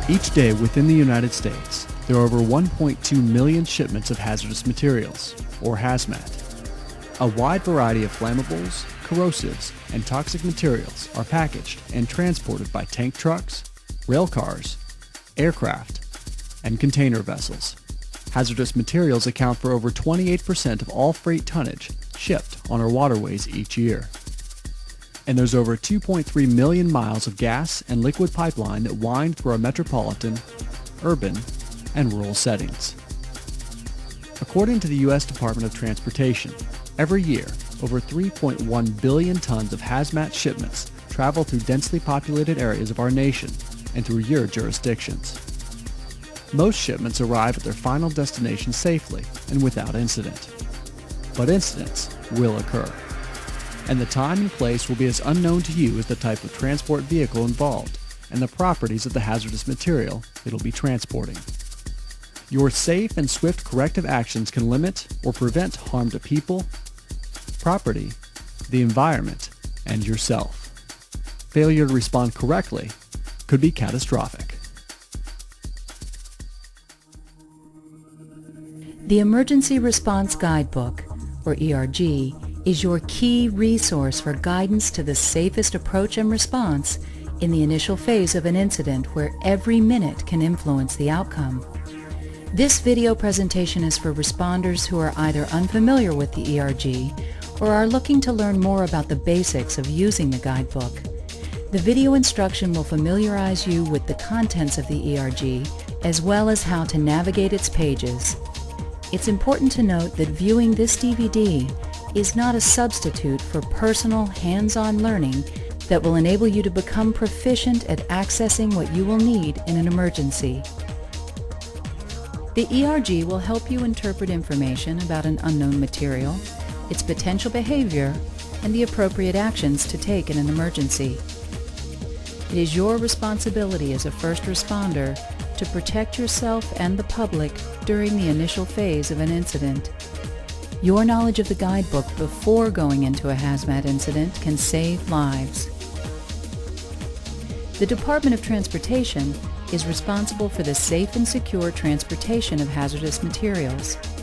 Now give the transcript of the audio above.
Each day within the United States, there are over 1.2 million shipments of hazardous materials, or hazmat. A wide variety of flammables, corrosives, and toxic materials are packaged and transported by tank trucks, rail cars, aircraft, and container vessels. Hazardous materials account for over 28% of all freight tonnage shipped on our waterways each year. And there's over 2.3 million miles of gas and liquid pipeline that wind through our metropolitan, urban, and rural settings. According to the U.S. Department of Transportation, every year, over 3.1 billion tons of hazmat shipments travel through densely populated areas of our nation and through your jurisdictions. Most shipments arrive at their final destination safely and without incident. But incidents will occur, and the time and place will be as unknown to you as the type of transport vehicle involved and the properties of the hazardous material it'll be transporting. Your safe and swift corrective actions can limit or prevent harm to people, property, the environment, and yourself. Failure to respond correctly could be catastrophic. The Emergency Response Guidebook, or ERG, is your key resource for guidance to the safest approach and response in the initial phase of an incident where every minute can influence the outcome. This video presentation is for responders who are either unfamiliar with the ERG or are looking to learn more about the basics of using the guidebook. The video instruction will familiarize you with the contents of the ERG as well as how to navigate its pages. It's important to note that viewing this DVD is not a substitute for personal, hands-on learning that will enable you to become proficient at accessing what you will need in an emergency. The ERG will help you interpret information about an unknown material, its potential behavior, and the appropriate actions to take in an emergency. It is your responsibility as a first responder to protect yourself and the public during the initial phase of an incident. Your knowledge of the guidebook before going into a hazmat incident can save lives. The Department of Transportation is responsible for the safe and secure transportation of hazardous materials.